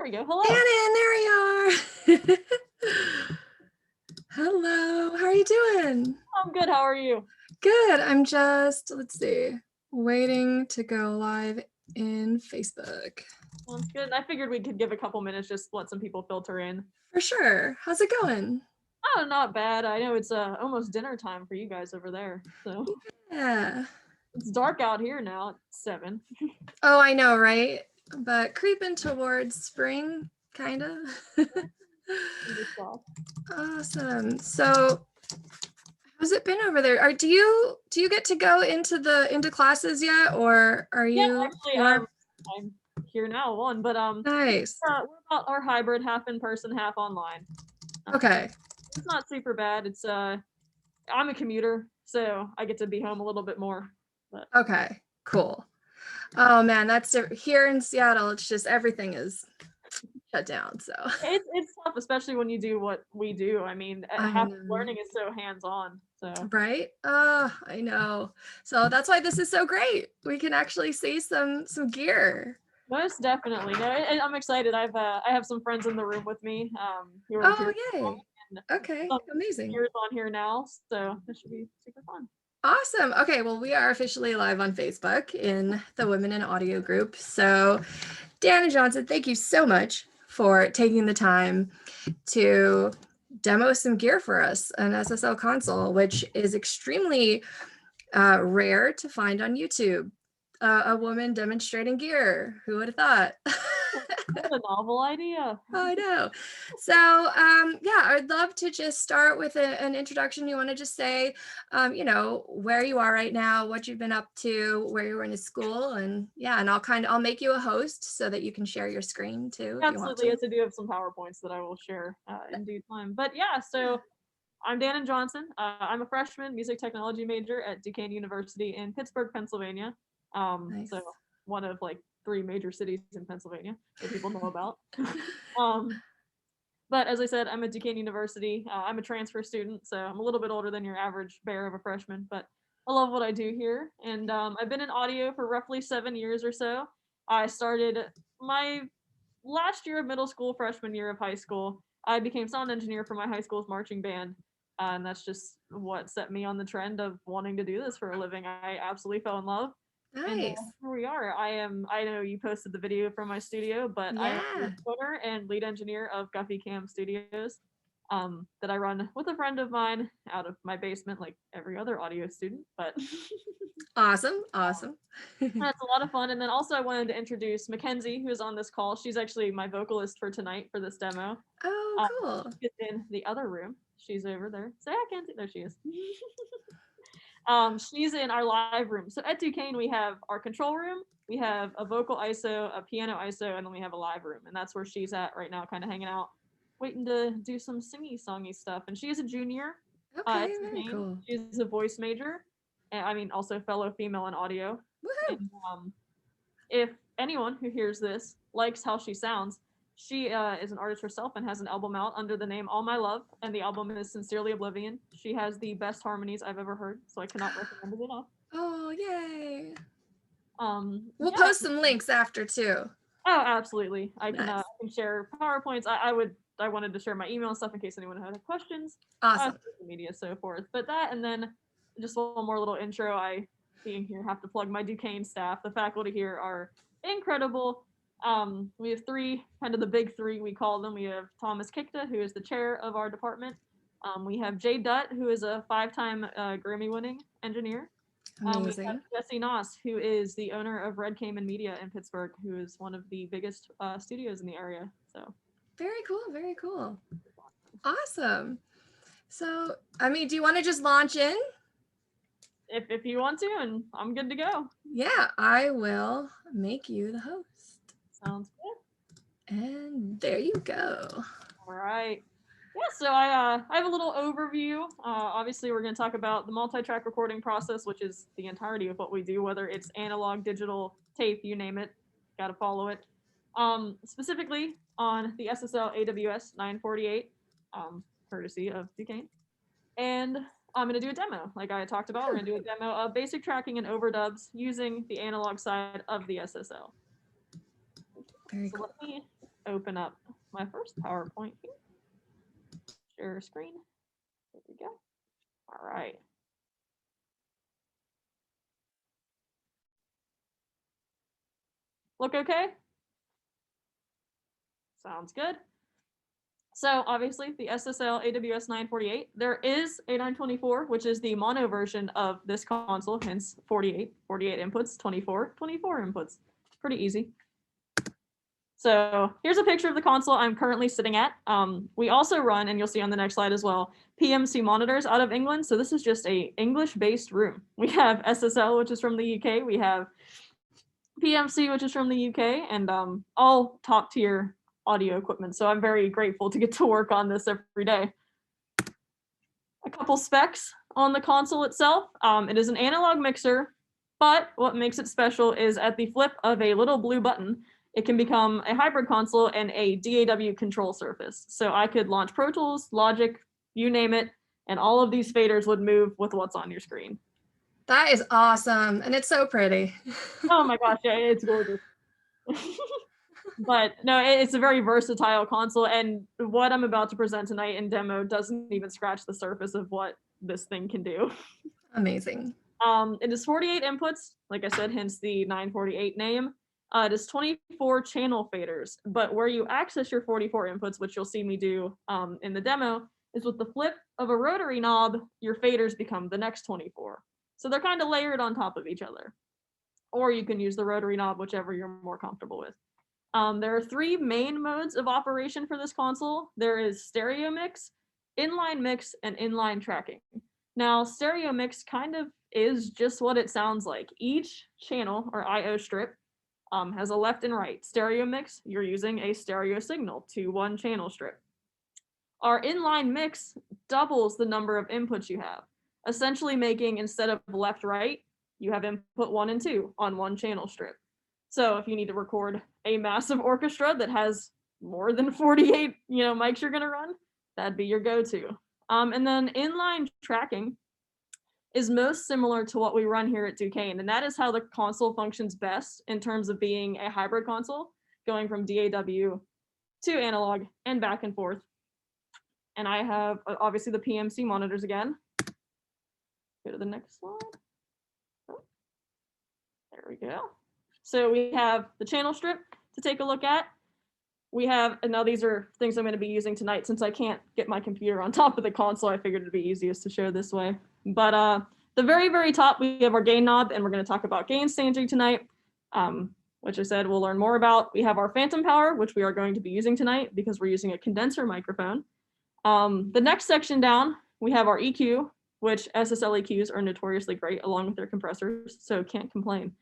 There we go. Hello. Dannon, there you are. Hello, how are you doing? I'm good. How are you? Good. I'm just, let's see, waiting to go live in Facebook. Sounds good. I figured we could give a couple minutes, just let some people filter in. For sure. How's it going? Oh, not bad. I know it's almost dinner time for you guys over there. So Yeah. it's dark out here now at 7. Oh, I know, right? But creeping towards spring, kind of. Awesome. So how's it been over there? Do you get to go into classes yet, or are Yeah, you? actually, I'm here now, but Nice. we're about our hybrid, half in person, half online. Okay. It's not super bad. It's I'm a commuter, so I get to be home a little bit more. But Okay, cool. Oh man, that's here in Seattle. It's just everything is shut down. So it's tough, especially when you do what we do. I mean, half of learning is so hands-on. So right. I know. So that's why this is so great. We can actually see some gear. Most definitely. No, I'm excited. I have some friends in the room with me. Who are Oh yay! Okay, amazing. Here's on here now, so this should be super fun. Awesome. Okay, well, we are officially live on Facebook in the Women in Audio group. So, Dannon Johnson, thank you so much for taking the time to demo some gear for us, an SSL console, which is extremely rare to find on YouTube. A woman demonstrating gear. Who would have thought? What a novel idea. I know. So yeah, I'd love to just start with an introduction. You want to just say, where you are right now, what you've been up to, where you were in school, and yeah, and I'll make you a host so that you can share your screen too. Absolutely, yes, I do have some PowerPoints that I will share in due time. But yeah, so I'm Dannon Johnson. I'm a freshman music technology major at Duquesne University in Pittsburgh, Pennsylvania. Nice. So one of like 3 major cities in Pennsylvania that people know about. But as I said, I'm at Duquesne University. I'm a transfer student, so I'm a little bit older than your average bear of a freshman, but I love what I do here. And I've been in audio for roughly 7 years or so. I started my last year of middle school, freshman year of high school. I became sound engineer for my high school's marching band. And that's just what set me on the trend of wanting to do this for a living. I absolutely fell in love. And Nice. here we are. I know you posted the video from my studio, but I am the owner and lead engineer of Guffey Cam Studios, that I run with a friend of mine out of my basement, like every other audio student. But Awesome. that's a lot of fun. And then also I wanted to introduce Mackenzie, who is on this call. She's actually my vocalist for tonight for this demo. Oh, cool. She's in the other room. She's over there. Say hi, Kenzie. There she is. She's in our live room. So at Duquesne, we have our control room, we have a vocal ISO, a piano ISO, and then we have a live room. And that's where she's at right now, kind of hanging out, waiting to do some singy-songy stuff. And she is a junior. Okay, very cool. She's a voice major, and I mean, also fellow female in audio. Woohoo! And, if anyone who hears this likes how she sounds, she is an artist herself and has an album out under the name All My Love, and the album is Sincerely Oblivion. She has the best harmonies I've ever heard, so I cannot recommend it enough. Oh, yay. We'll Yeah. post some links after too. Oh, absolutely. I can share PowerPoints. I wanted to share my email and stuff in case anyone had questions. Awesome. Social media, so forth. But that, and then just one more little intro. I, being here, have to plug my Duquesne staff. The faculty here are incredible. We have 3, kind of the big 3 we call them. We have Thomas Kikta, who is the chair of our department. We have Jay Dutt, who is a 5-time Grammy-winning engineer. Amazing. We have Jesse Noss, who is the owner of Red Cayman Media in Pittsburgh, who is one of the biggest studios in the area. So very cool, very cool. Awesome. So, I mean, do you want to just launch in? If you want to, and I'm good to go. Yeah, I will make you the host. Sounds good. And there you go. All right. Yeah, so I have a little overview. Obviously, we're going to talk about the multi-track recording process, which is the entirety of what we do, whether it's analog, digital, tape, you name it. Got to follow it. Specifically on the SSL AWS 948, courtesy of Duquesne. And I'm going to do a demo, like I talked about. We're going to do a demo of basic tracking and overdubs using the analog side of the SSL. Very cool. Let me open up my first PowerPoint here. Share screen. There we go. All right. Look okay? Sounds good. So obviously the SSL AWS 948, there is a 924, which is the mono version of this console, hence 48 inputs, 24 inputs. Pretty easy. So here's a picture of the console I'm currently sitting at. We also run, and you'll see on the next slide as well, PMC monitors out of England. So this is just a English-based room. We have SSL, which is from the UK. We have PMC, which is from the UK, and all top tier audio equipment. So I'm very grateful to get to work on this every day. A couple specs on the console itself. It is an analog mixer, but what makes it special is at the flip of a little blue button, it can become a hybrid console and a DAW control surface. So I could launch Pro Tools, Logic, you name it, and all of these faders would move with what's on your screen. That is awesome. And it's so pretty. Oh my gosh, yeah, it's gorgeous. But no, it's a very versatile console, and what I'm about to present tonight in demo doesn't even scratch the surface of what this thing can do. Amazing. It is 48 inputs, like I said, hence the 948 name. It is 24 channel faders, but where you access your 44 inputs, which you'll see me do in the demo, is with the flip of a rotary knob, your faders become the next 24. So they're kind of layered on top of each other. Or you can use the rotary knob, whichever you're more comfortable with. There are 3 main modes of operation for this console. There is stereo mix, inline mix, and inline tracking. Now, stereo mix kind of is just what it sounds like. Each channel or I/O strip has a left and right. Stereo mix, you're using a stereo signal to one channel strip. Our inline mix doubles the number of inputs you have, essentially making, instead of left-right, you have input 1 and 2 on one channel strip. So if you need to record a massive orchestra that has more than 48, mics you're gonna run, that'd be your go-to. And then inline tracking is most similar to what we run here at Duquesne, and that is how the console functions best in terms of being a hybrid console, going from DAW to analog and back and forth. And I have obviously the PMC monitors again. Go to the next slide. Oh, there we go. So we have the channel strip to take a look at. We have, and now these are things I'm going to be using tonight since I can't get my computer on top of the console. I figured it'd be easiest to show this way. But the very, very top, we have our gain knob, and we're going to talk about gain staging tonight, which I said we'll learn more about. We have our phantom power, which we are going to be using tonight because we're using a condenser microphone. The next section down, we have our EQ, which SSL EQs are notoriously great along with their compressors, so can't complain.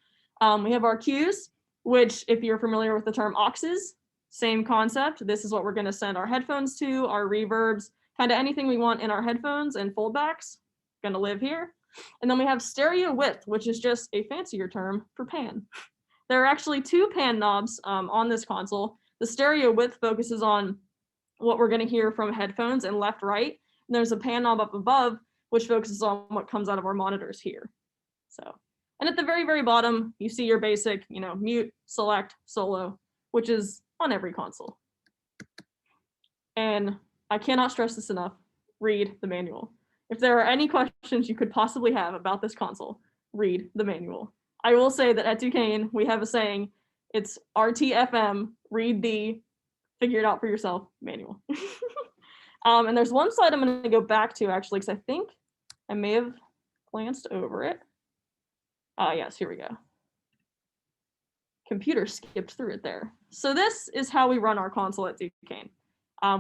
We have our Qs, which if you're familiar with the term auxes, same concept. This is what we're going to send our headphones to, our reverbs, kind of anything we want in our headphones and foldbacks, going to live here. And then we have stereo width, which is just a fancier term for pan. There are actually 2 pan knobs on this console. The stereo width focuses on what we're going to hear from headphones and left, right. And there's a pan knob up above, which focuses on what comes out of our monitors here. So, and at the very, very bottom, you see your basic, mute, select, solo, which is on every console. And I cannot stress this enough, read the manual. If there are any questions you could possibly have about this console, read the manual. I will say that at Duquesne, we have a saying, it's RTFM, read the figure it out for yourself manual. And there's one slide I'm going to go back to actually, because I think I may have glanced over it. Yes, here we go. Computer skipped through it there. So this is how we run our console at Duquesne.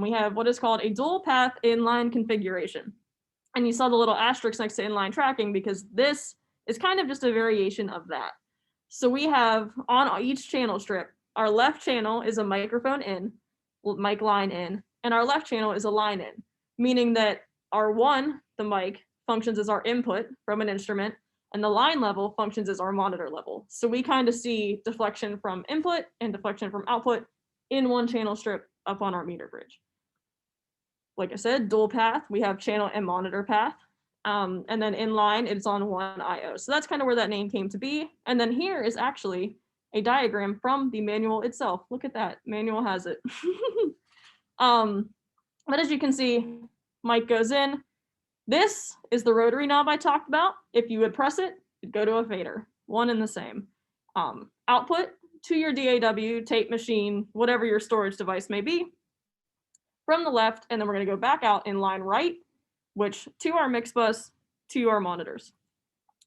We have what is called a dual path inline configuration. And you saw the little asterisk next to inline tracking because this is kind of just a variation of that. So we have on each channel strip, our left channel is a microphone in, mic line in, and our left channel is a line in, meaning that our the mic, functions as our input from an instrument, and the line level functions as our monitor level. So we kind of see deflection from input and deflection from output in one channel strip up on our meter bridge. Like I said, dual path, we have channel and monitor path. And then in line, it's on one I/O. So that's kind of where that name came to be. And then here is actually a diagram from the manual itself. Look at that, manual has it. But as you can see, mic goes in. This is the rotary knob I talked about. If you would press it, it'd go to a fader, one and the same. Output to your DAW, tape machine, whatever your storage device may be, from the left, and then we're gonna go back out in line right, which to our mix bus, to our monitors.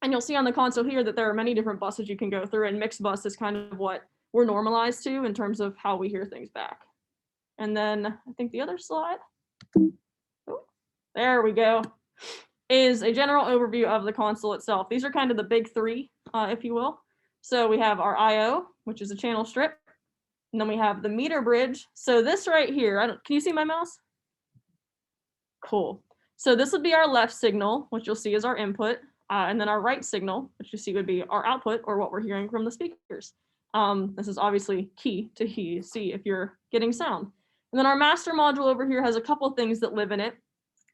And you'll see on the console here that there are many different buses you can go through, and mix bus is kind of what we're normalized to in terms of how we hear things back. And then I think the other slide, oh, there we go, is a general overview of the console itself. These are kind of the big three, if you will. So we have our I/O, which is a channel strip, and then we have the meter bridge. So this right here, can you see my mouse? Cool. So this would be our left signal, which you'll see is our input, and then our right signal, which you see would be our output, or what we're hearing from the speakers. This is obviously key to see if you're getting sound. And then our master module over here has a couple things that live in it.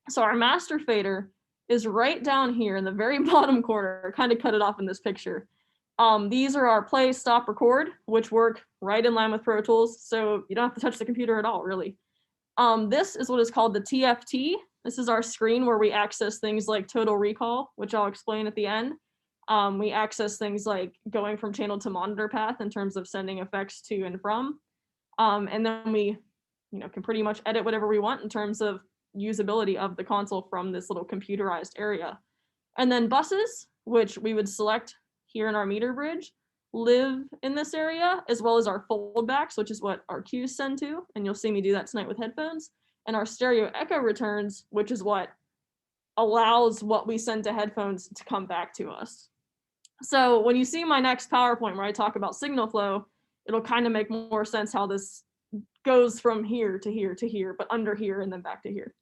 So our master fader is right down here in the very bottom corner, kind of cut it off in this picture. These are our play, stop, record, which work right in line with Pro Tools, so you don't have to touch the computer at all, really. This is what is called the TFT. This is our screen where we access things like total recall, which I'll explain at the end. We access things like going from channel to monitor path in terms of sending effects to and from. And then we can pretty much edit whatever we want in terms of usability of the console from this little computerized area. And then buses, which we would select here in our meter bridge, live in this area, as well as our foldbacks, which is what our cues send to. And you'll see me do that tonight with headphones. And our stereo echo returns, which is what allows what we send to headphones to come back to us. So when you see my next PowerPoint where I talk about signal flow, it'll kind of make more sense how this goes from here to here to here, but under here and then back to here.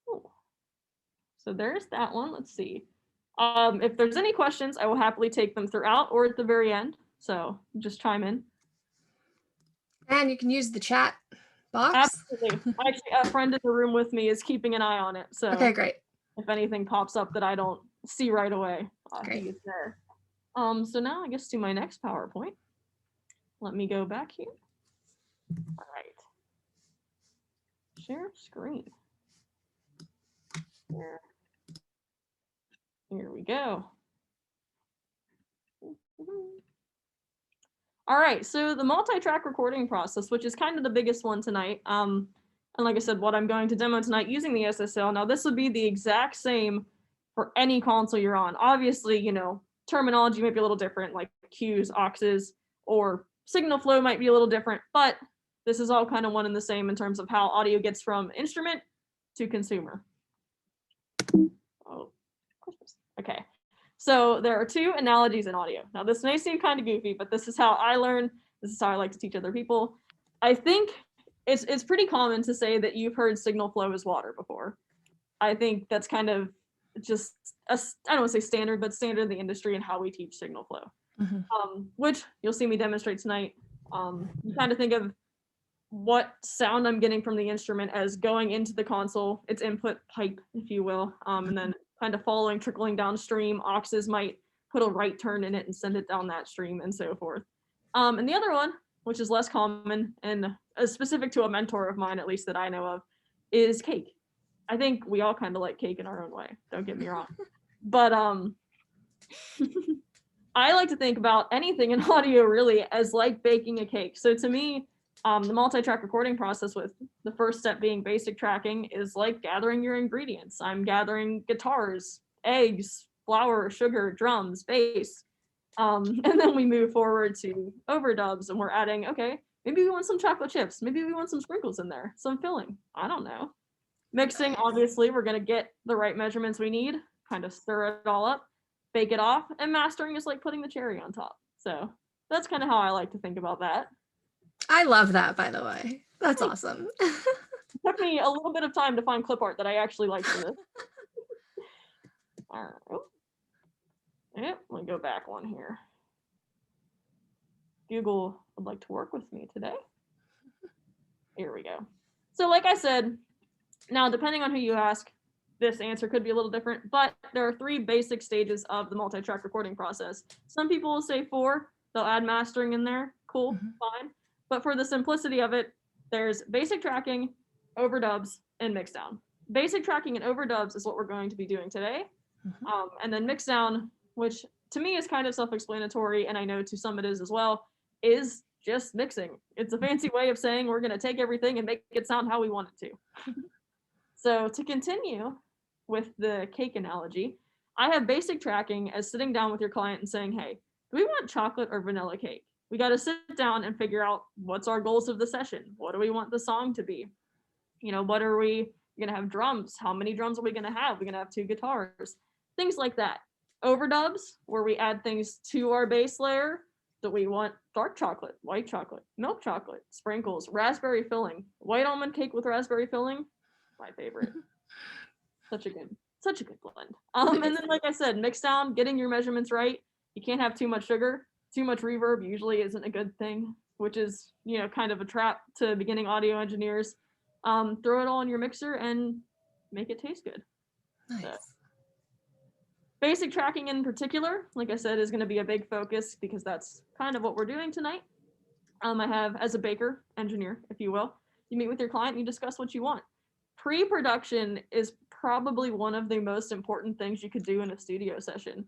Cool. So there's that one. Let's see. If there's any questions, I will happily take them throughout or at the very end. So just chime in. And you can use the chat box. Absolutely. Actually, a friend in the room with me is keeping an eye on it. So okay, great. If anything pops up that I don't see right away, great. he is there. So now I guess to my next PowerPoint. Let me go back here. All right. Share screen. Here we go. All right, so the multi-track recording process, which is kind of the biggest one tonight. And like I said, what I'm going to demo tonight using the SSL. Now this would be the exact same for any console you're on. Obviously, terminology might be a little different, like cues, auxes, or signal flow might be a little different, but this is all kind of one and the same in terms of how audio gets from instrument to consumer. Oh, okay. So there are two analogies in audio. Now this may seem kind of goofy, but this is how I learn. This is how I like to teach other people. I think it's pretty common to say that you've heard signal flow is water before. I think that's kind of just I don't want to say standard, but standard in the industry and how we teach signal flow. Mm-hmm. Which you'll see me demonstrate tonight. You kind of think of what sound I'm getting from the instrument as going into the console, its input pipe, if you will, and then kind of following, trickling downstream. Auxes might put a right turn in it and send it down that stream and so forth. And the other one, which is less common and specific to a mentor of mine, at least that I know of, is cake. I think we all kind of like cake in our own way, don't get me wrong. But I like to think about anything in audio really as like baking a cake. So to me, the multi-track recording process, with the first step being basic tracking, is like gathering your ingredients. I'm gathering guitars, eggs, flour, sugar, drums, bass. And then we move forward to overdubs and we're adding, okay, maybe we want some chocolate chips. Maybe we want some sprinkles in there, some filling. I don't know. Mixing, obviously, we're going to get the right measurements we need, kind of stir it all up, bake it off, and mastering is like putting the cherry on top. So that's kind of how I like to think about that. I love that, by the way. That's awesome. It took me a little bit of time to find clip art that I actually liked for this. All right. Yep, let me go back one here. Google would like to work with me today. Here we go. So like I said, now depending on who you ask, this answer could be a little different, but there are 3 basic stages of the multi-track recording process. Some people will say 4, they'll add mastering in there, cool, fine. But for the simplicity of it, there's basic tracking, overdubs, and mixdown. Basic tracking and overdubs is what we're going to be doing today. And then mixdown, which to me is kind of self-explanatory, and I know to some it is as well, is just mixing. It's a fancy way of saying we're going to take everything and make it sound how we want it to. So to continue with the cake analogy, I have basic tracking as sitting down with your client and saying, hey, do we want chocolate or vanilla cake? We got to sit down and figure out what's our goals of the session. What do we want the song to be? You know, what are we going to have drums? How many drums are we going to have? We're going to have 2 guitars, things like that. Overdubs, where we add things to our base layer. Do we want dark chocolate, white chocolate, milk chocolate, sprinkles, raspberry filling, white almond cake with raspberry filling? My favorite. Such a good blend. And then, like I said, mix down, getting your measurements right. You can't have too much sugar. Too much reverb usually isn't a good thing, which is, you know, kind of a trap to beginning audio engineers. Throw it all in your mixer and make it taste good. Nice. So, basic tracking in particular, like I said, is going to be a big focus because that's kind of what we're doing tonight. I have, as a baker, engineer, if you will, you meet with your client and you discuss what you want. Pre-production is probably one of the most important things you could do in a studio session.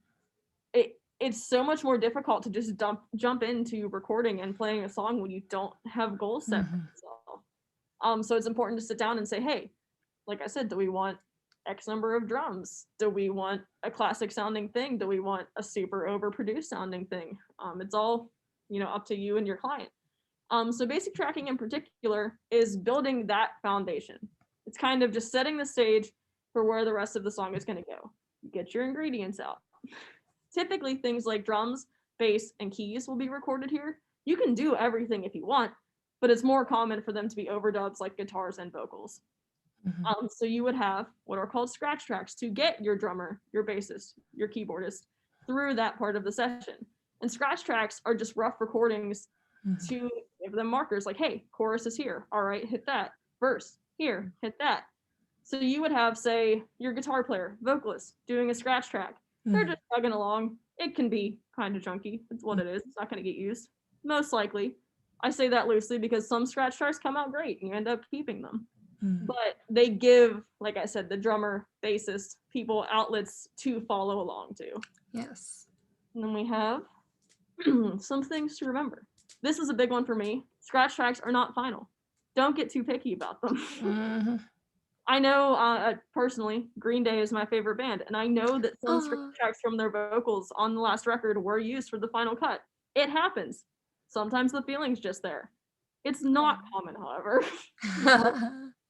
It's so much more difficult to just jump into recording and playing a song when you don't have goals set for yourself. So it's important to sit down and say, hey, like I said, do we want X number of drums? Do we want a classic sounding thing? Do we want a super overproduced sounding thing? It's all, you know, up to you and your client. So basic tracking in particular is building that foundation. It's kind of just setting the stage for where the rest of the song is going to go. You get your ingredients out. Typically things like drums, bass, and keys will be recorded here. You can do everything if you want, but it's more common for them to be overdubs like guitars and vocals. So you would have what are called scratch tracks to get your drummer, your bassist, your keyboardist through that part of the session. And scratch tracks are just rough recordings to give them markers like, hey, chorus is here. All right, hit that. Verse, here, hit that. So you would have, say, your guitar player, vocalist, doing a scratch track. They're just chugging along. It can be kind of junky. It's what it is. It's not going to get used. Most likely. I say that loosely because some scratch tracks come out great and you end up keeping them. But they give, like I said, the drummer, bassist, people outlets to follow along to. Yes. And then we have some things to remember. This is a big one for me. Scratch tracks are not final. Don't get too picky about them. I know personally, Green Day is my favorite band, and I know that some scratch tracks from their vocals on the last record were used for the final cut. It happens. Sometimes the feeling's just there. It's not common, however.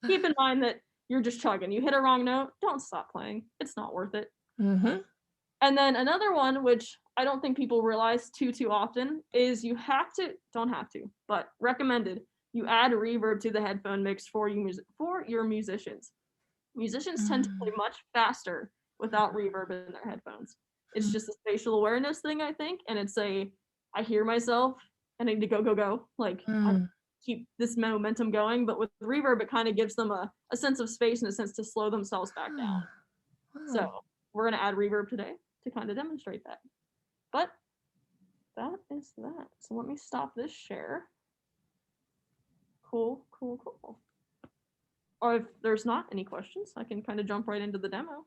Keep in mind that you're just chugging. You hit a wrong note, don't stop playing. It's not worth it. And then another one, which I don't think people realize too often, is you have to, don't have to, but recommended, you add reverb to the headphone mix for your musicians. Musicians tend to play much faster without reverb in their headphones. It's just a spatial awareness thing, I think, and it's I hear myself and I need to go. Like, I keep this momentum going, but with reverb, it kind of gives them a sense of space and a sense to slow themselves back down. So we're going to add reverb today to kind of demonstrate that. But that is that. So let me stop this share. Cool. Or if there's not any questions, I can kind of jump right into the demo.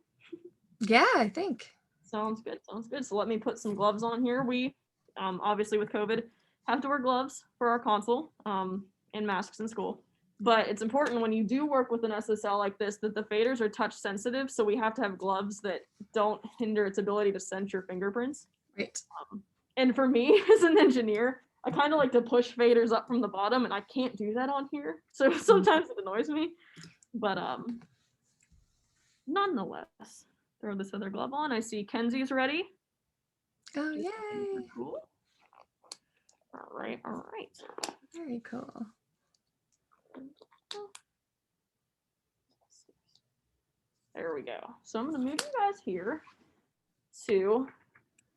Yeah, I think. Sounds good. So let me put some gloves on here. We, obviously with COVID, have to wear gloves for our console and masks in school. But it's important when you do work with an SSL like this that the faders are touch sensitive. So we have to have gloves that don't hinder its ability to sense your fingerprints. Right. And for me as an engineer, I kind of like to push faders up from the bottom, and I can't do that on here. So sometimes it annoys me. But nonetheless, throw this other glove on. I see Kenzie's ready. Oh, yay. Cool. All right. Very cool. There we go. So I'm going to move you guys here to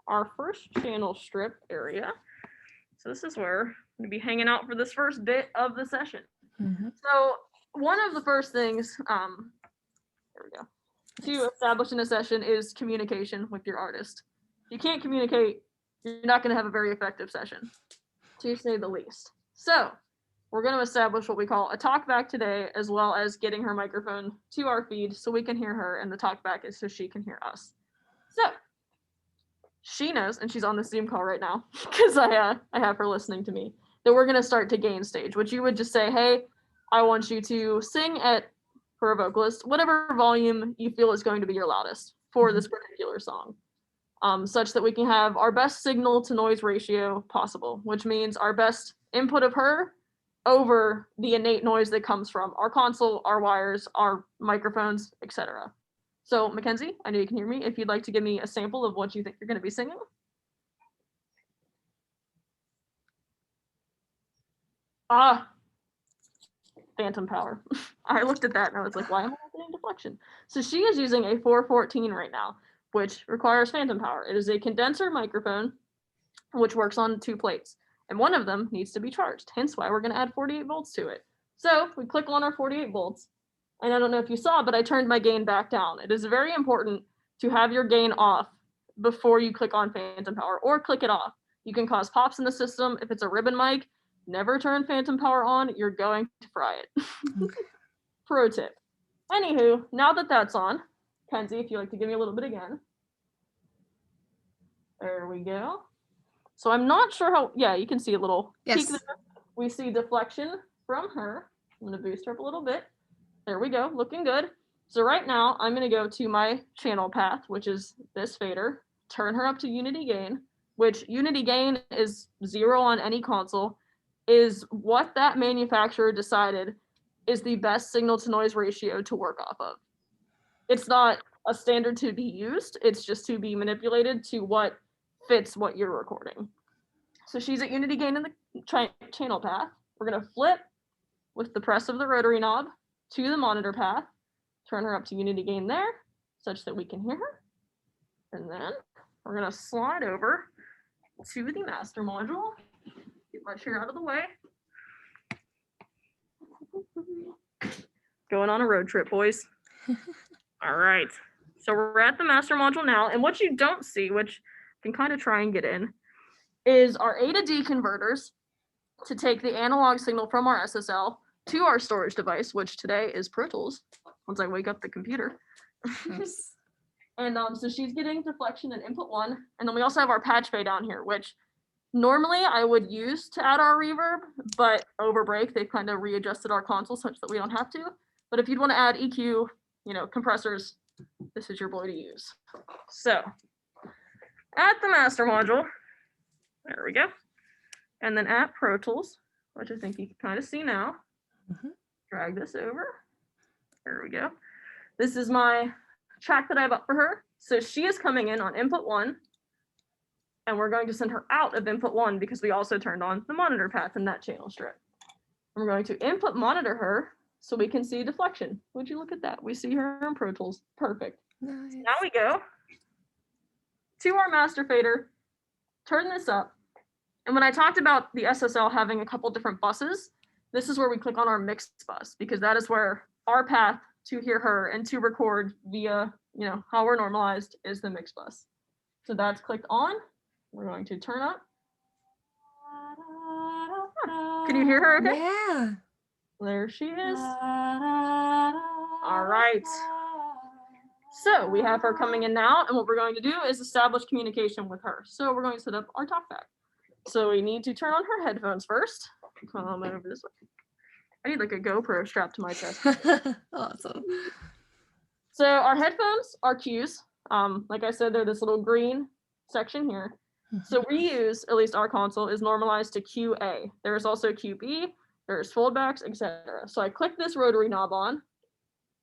our first channel strip area. So this is where I'm going to be hanging out for this first bit of the session. So one of the first things, there we go. to establish in a session is communication with your artist. If you can't communicate, you're not going to have a very effective session, to say the least. So we're going to establish what we call a talk back today, as well as getting her microphone to our feed so we can hear her, and the talk back is so she can hear us. So she knows, and she's on the Zoom call right now because I have her listening to me, that we're going to start to gain stage, which you would just say, hey, I want you to sing at, for a vocalist, whatever volume you feel is going to be your loudest for this particular song, such that we can have our best signal to noise ratio possible, which means our best input of her over the innate noise that comes from our console, our wires, our microphones, etc. So Mackenzie, I know you can hear me. If you'd like to give me a sample of what you think you're going to be singing. Phantom power. I looked at that and I was like, why am I not getting deflection? So she is using a 414 right now, which requires phantom power. It is a condenser microphone, which works on 2 plates, and one of them needs to be charged, hence why we're going to add 48 volts to it. So we click on our 48 volts, and I don't know if you saw, but I turned my gain back down. It is very important to have your gain off before you click on phantom power, or click it off. You can cause pops in the system. If it's a ribbon mic, never turn phantom power on. You're going to fry it. Okay. Pro tip. Anywho, now that that's on, Kenzie, if you'd like to give me a little bit again. There we go. So I'm not sure how, yeah, you can see a little peak there. We see deflection from her. I'm going to boost her up a little bit. There we go, looking good. So right now, I'm going to go to my channel path, which is this fader, turn her up to unity gain, which unity gain is 0 on any console, is what that manufacturer decided is the best signal to noise ratio to work off of. It's not a standard to be used, it's just to be manipulated to what fits what you're recording. So she's at unity gain in the channel path. We're going to flip with the press of the rotary knob to the monitor path, turn her up to unity gain there, such that we can hear her. And then we're going to slide over to the master module. Get my chair out of the way. Going on a road trip, boys. All right. So we're at the master module now, and what you don't see, which you can kind of try and get in, is our A to D converters to take the analog signal from our SSL to our storage device, which today is Pro Tools, once I wake up the computer. Nice. And so she's getting deflection in input 1, and then we also have our patch bay down here, which normally I would use to add our reverb, but over break, they've kind of readjusted our console such that we don't have to. But if you'd want to add EQ, compressors, this is your boy to use. So at the master module, there we go. And then at Pro Tools, which I think you can kind of see now, drag this over. There we go. This is my track that I have up for her. So she is coming in on input 1, and we're going to send her out of input 1 because we also turned on the monitor path in that channel strip. We're going to input monitor her so we can see deflection. Would you look at that? We see her in Pro Tools. Perfect. Nice. So now we go to our master fader, turn this up. And when I talked about the SSL having a couple different buses, this is where we click on our mixed bus, because that is where our path to hear her and to record via, how we're normalized is the mixed bus. So that's clicked on. We're going to turn up. Can you hear her okay? Yeah. There she is. All right. So we have her coming in now, and what we're going to do is establish communication with her. So we're going to set up our talkback. So we need to turn on her headphones first. Come over this way. I need like a GoPro strapped to my chest. Awesome. So our headphones are cues. Like I said, they're this little green section here. So we use, at least our console, is normalized to QA. There's also QB, there's foldbacks, etc. So I click this rotary knob on,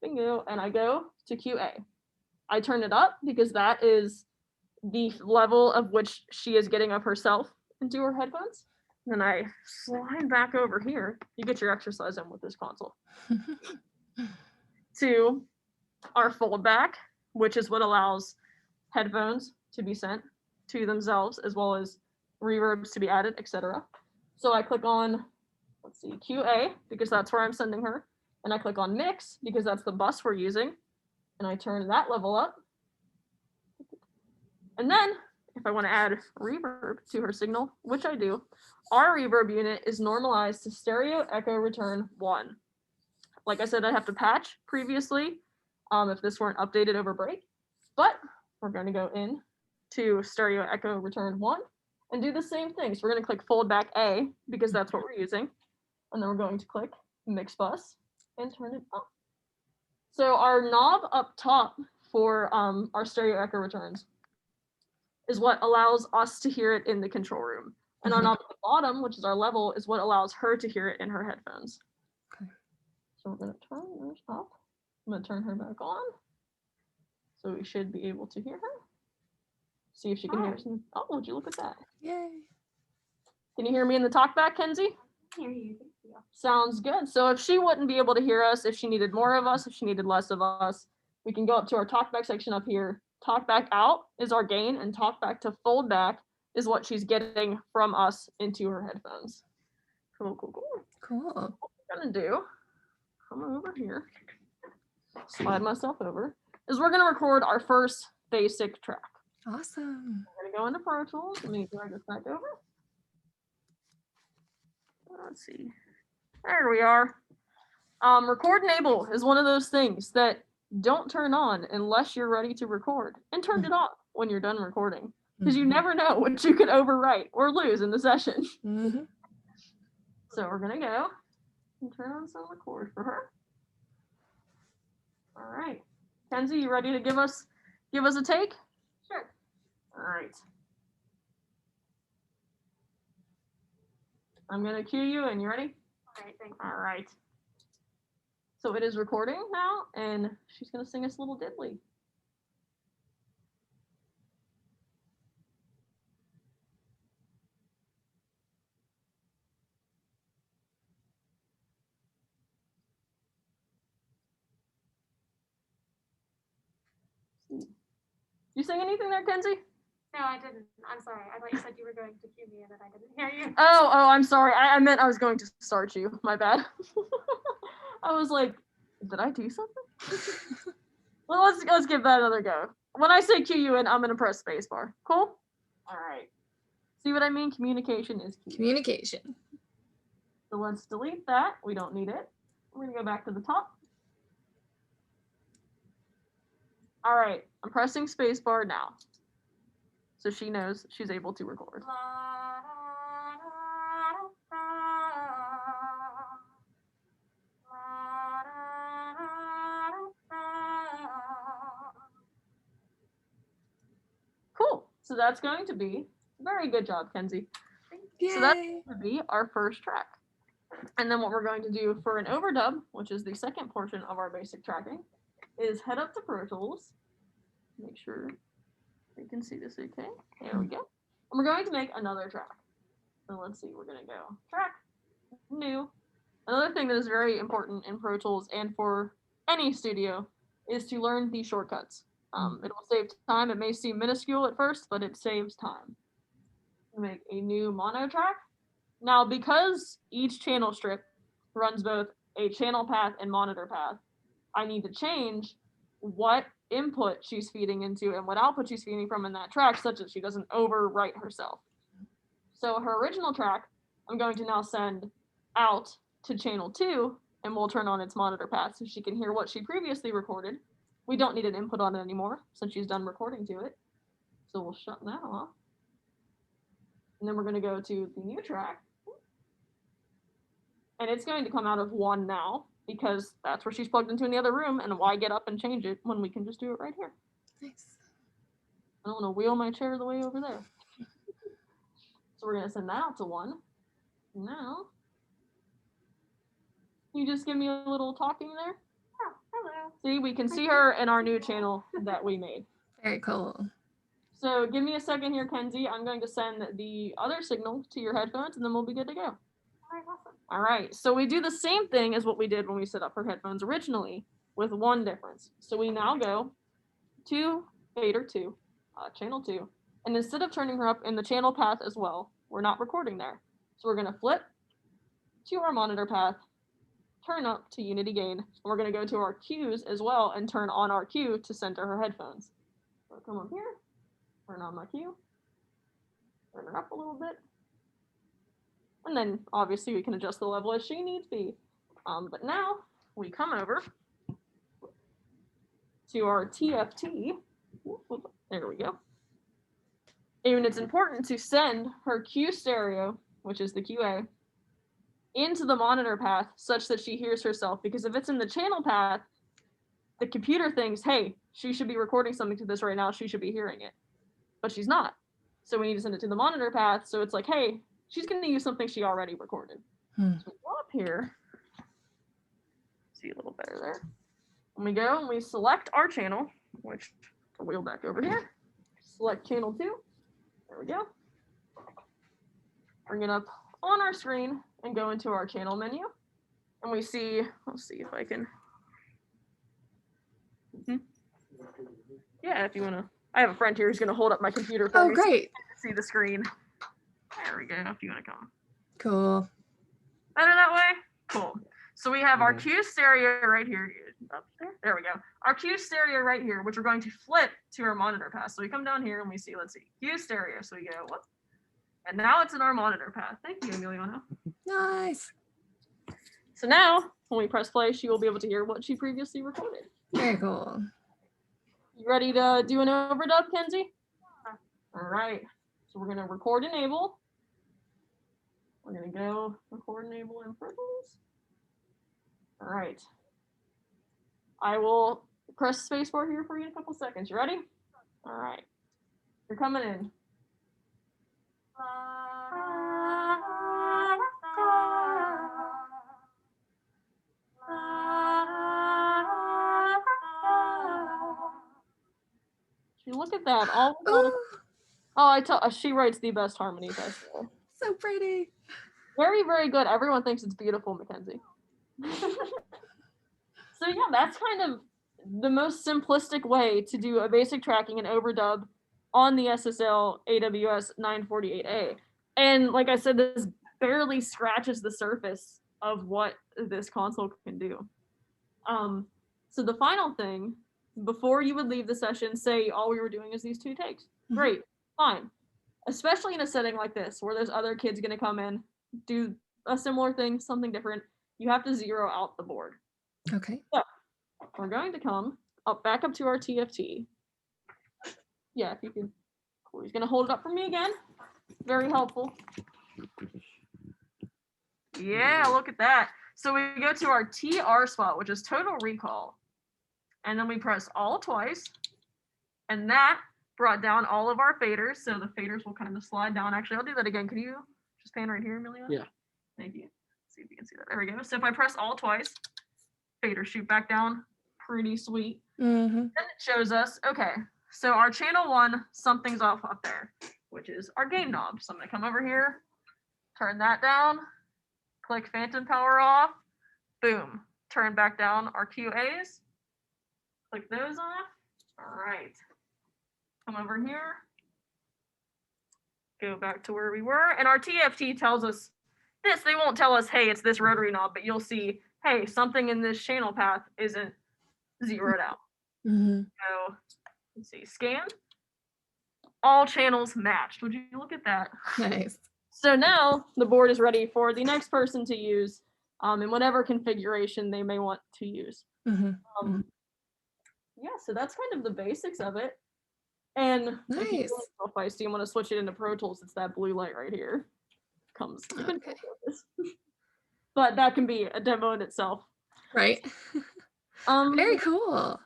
bingo, and I go to QA. I turn it up because that is the level of which she is getting of herself into her headphones. Then I slide back over here. You get your exercise in with this console. To our foldback, which is what allows headphones to be sent to themselves, as well as reverbs to be added, etc. So I click on, let's see, QA, because that's where I'm sending her. And I click on mix, because that's the bus we're using. and I turn that level up. And then if I want to add reverb to her signal, which I do, our reverb unit is normalized to stereo echo return 1. Like I said, I have to patch previously if this weren't updated over break, but we're going to go in to stereo echo return 1 and do the same thing. So we're going to click fold back A because that's what we're using. And then we're going to click mix bus and turn it up. So our knob up top for our stereo echo returns is what allows us to hear it in the control room. And our knob at the bottom, which is our level, is what allows her to hear it in her headphones. Okay. So we're going to turn hers up. I'm going to turn her back on. So we should be able to hear her. See if she can hear us. Oh, would you look at that? Yay. Can you hear me in the talkback, Kenzie? I hear you. Yeah. Sounds good. So if she wouldn't be able to hear us, if she needed more of us, if she needed less of us, we can go up to our talkback section up here. Talkback out is our gain, and talkback to fold back is what she's getting from us into her headphones. Cool, cool, cool. Cool. What we're gonna do, come over here, slide myself over, is we're gonna record our first basic track. Awesome. We're gonna go into Pro Tools. Let me drag this back over. Let's see. There we are. Record enable is one of those things that don't turn on unless you're ready to record, and turn it off when you're done recording, because you never know what you could overwrite or lose in the session. Mm-hmm. So we're gonna go and turn on some record for her. All right, Kenzie, you ready to give us a take? Sure. All right. I'm gonna cue you, and you ready? All right, thanks. All right. So it is recording now, and she's gonna sing us a little diddly. You sing anything there, Kenzie? No, I didn't. I'm sorry. I thought you said you were going to cue me and then I didn't hear you. Oh, I'm sorry. I meant I was going to start you. My bad. I was like, did I do something? Well, let's give that another go. When I say cue you in, I'm gonna press spacebar. Cool? All right. See what I mean? Communication is key. Communication. So let's delete that. We don't need it. We're gonna go back to the top. All right, I'm pressing spacebar now. So she knows she's able to record. Cool. So that's going to be, very good job, Kenzie. Yay. So that's going to be our first track. And then what we're going to do for an overdub, which is the second portion of our basic tracking, is head up to Pro Tools. Make sure you can see this okay. There we go. And we're going to make another track. So let's see, we're going to go track, new. Another thing that is very important in Pro Tools and for any studio is to learn the shortcuts. It will save time. It may seem minuscule at first, but it saves time. Make a new mono track. Now, because each channel strip runs both a channel path and monitor path, I need to change what input she's feeding into and what output she's feeding from in that track such that she doesn't overwrite herself. So her original track, I'm going to now send out to channel 2 and we'll turn on its monitor path so she can hear what she previously recorded. We don't need an input on it anymore since she's done recording to it. So we'll shut that off. And then we're going to go to the new track. And it's going to come out of 1 now because that's where she's plugged into in the other room. And why get up and change it when we can just do it right here? Nice. I don't want to wheel my chair the way over there. So we're going to send that out to 1. Now, can you just give me a little talking there? Oh, hello. See, we can see her in our new channel that we made. Very cool. So give me a second here, Kenzie. I'm going to send the other signal to your headphones and then we'll be good to go. All right, awesome. All right, so we do the same thing as what we did when we set up her headphones originally with one difference. So we now go to fader 2, channel 2, and instead of turning her up in the channel path as well, we're not recording there. So we're gonna flip to our monitor path, turn up to unity gain. And we're going to go to our cues as well and turn on our cue to center her headphones. So come up here, turn on my cue, turn it up a little bit. And then obviously we can adjust the level as she needs be. But now we come over to our TFT. There we go. And it's important to send her Q stereo, which is the QA, into the monitor path such that she hears herself. Because if it's in the channel path, the computer thinks, hey, she should be recording something to this right now. She should be hearing it. But she's not. So we need to send it to the monitor path. So it's like, hey, she's going to use something she already recorded. So we go up here. See a little better there. And we go and we select our channel, which I'll wheel back over here. Select channel 2. There we go. Bring it up on our screen and go into our channel menu. And we see, let's see if I can. Yeah, if you want to. I have a friend here who's going to hold up my computer for me. Oh, great. So see the screen. There we go, if you want to come. Cool. Better that way? Cool. So we have our Q stereo right here. Up there. There we go. Our Q stereo right here, which we're going to flip to our monitor path. So we come down here and we see, let's see, Q stereo. So we go, whoop. And now it's in our monitor path. Thank you, Emiliano. Nice. So now, when we press play, she will be able to hear what she previously recorded. Very cool. You ready to do an overdub, Kenzie? All right. So we're going to record enable. We're going to go record enable in purples. All right. I will press spacebar here for you in a couple seconds. You ready? All right. You're coming in. Look at that. All I tell she writes the best harmonies, I swear. So pretty. Very, very good. Everyone thinks it's beautiful, Mackenzie. So yeah, that's kind of the most simplistic way to do a basic tracking and overdub on the SSL AWS 948A. And like I said, this barely scratches the surface of what this console can do. So the final thing, before you would leave the session, say all we were doing is these 2 takes. Great, fine. Especially in a setting like this, where there's other kids gonna come in, do a similar thing, something different, you have to zero out the board. Okay. So we're going to come back up to our TFT. Yeah, if you can. Cool. He's gonna hold it up for me again. Very helpful. Yeah, look at that. So we go to our TR spot, which is total recall. And then we press all twice. And that brought down all of our faders. So the faders will kind of slide down. Actually, I'll do that again. Can you just pan right here, Emilio? Yeah. Thank you. See if you can see that. There we go. So if I press all twice, faders shoot back down. Pretty sweet. Then it shows us, okay, so our channel 1, something's off up there, which is our gain knob. So I'm gonna come over here, turn that down, click phantom power off, boom, turn back down our QAs, click those off. All right, come over here, go back to where we were, and our TFT tells us this. They won't tell us, hey, it's this rotary knob, but you'll see, hey, something in this channel path isn't zeroed out. So let's see, scan. All channels matched. Would you look at that? Nice. So now the board is ready for the next person to use in whatever configuration they may want to use. Yeah, so that's kind of the basics of it. And if you Nice. feel feisty and want to switch it into Pro Tools, it's that blue light right here. Comes. Okay. But that can be a demo in itself. Right. Very cool.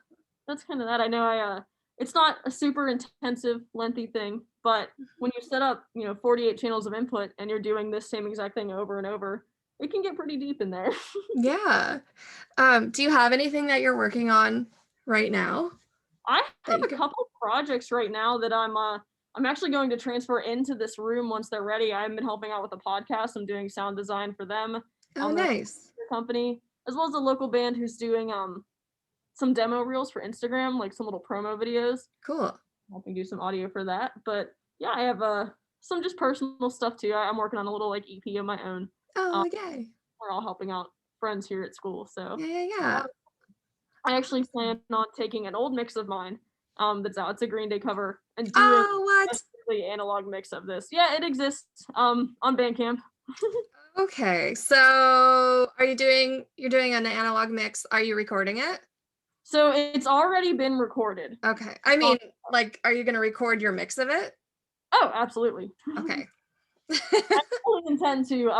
That's kind of that. I know it's not a super intensive, lengthy thing, but when you set up, 48 channels of input and you're doing this same exact thing over and over, it can get pretty deep in there. Yeah. Do you have anything that you're working on right now? I have a couple projects right now that I'm actually going to transfer into this room once they're ready. I've been helping out with a podcast. I'm doing sound design for them. Oh, nice. Company, as well as a local band who's doing some demo reels for Instagram, like some little promo videos. Cool. Helping do some audio for that. But yeah, I have some just personal stuff too. I'm working on a little like EP of my own. Oh, yay. We're all helping out friends here at school. So Yeah. I actually plan on taking an old mix of mine that's out. It's a Green Day cover and doing Oh, a what? strictly analog mix of this. Yeah, it exists on Bandcamp. Okay, so you're doing an analog mix. Are you recording it? So it's already been recorded. Okay. I mean, like, are you going to record your mix of it? Oh, absolutely. Okay. I fully intend to